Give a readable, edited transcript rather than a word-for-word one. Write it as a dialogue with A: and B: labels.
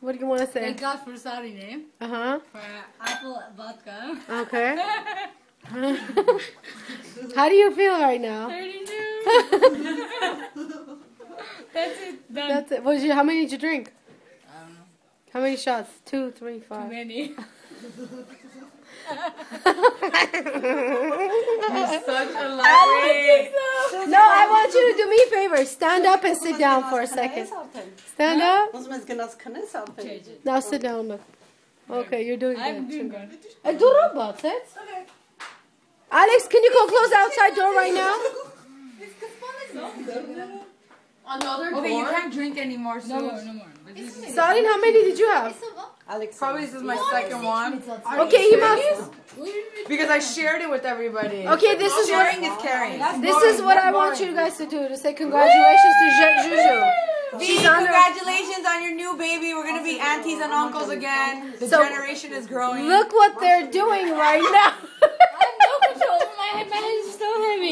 A: What do you want to say?
B: Thank God for Saudi name.
A: Uh-huh.
B: For apple vodka.
A: Okay. How do you feel right now?
B: 32. That's it. Done.
A: That's it. How many did you drink?
B: I don't know.
A: How many shots? 2, 3,
B: Too
A: 5.
B: many.
C: You're such a lightweight.
A: No, I want you to do me a favor. Stand up and sit down for a second. Stand up. Now sit down. Look. Okay, you're doing
B: I'm
A: good.
B: doing good.
A: Do robot, it. Alex, can you go close the outside door right now?
C: Another door?
D: Okay, you can't drink anymore, so...
B: No more, no more. But this is
A: Sarin, how many did you have?
D: Probably this is my second one.
A: Okay, you must.
D: Because I shared it with everybody.
A: Okay, this is what.
D: Sharing is caring.
A: This is what I want you guys to do. To say congratulations to Juju. She's on her.
D: Congratulations on your new baby. We're going to be aunties and uncles again. The generation is growing.
A: Look what they're doing right now.
B: I have no control over my head. My head is so heavy.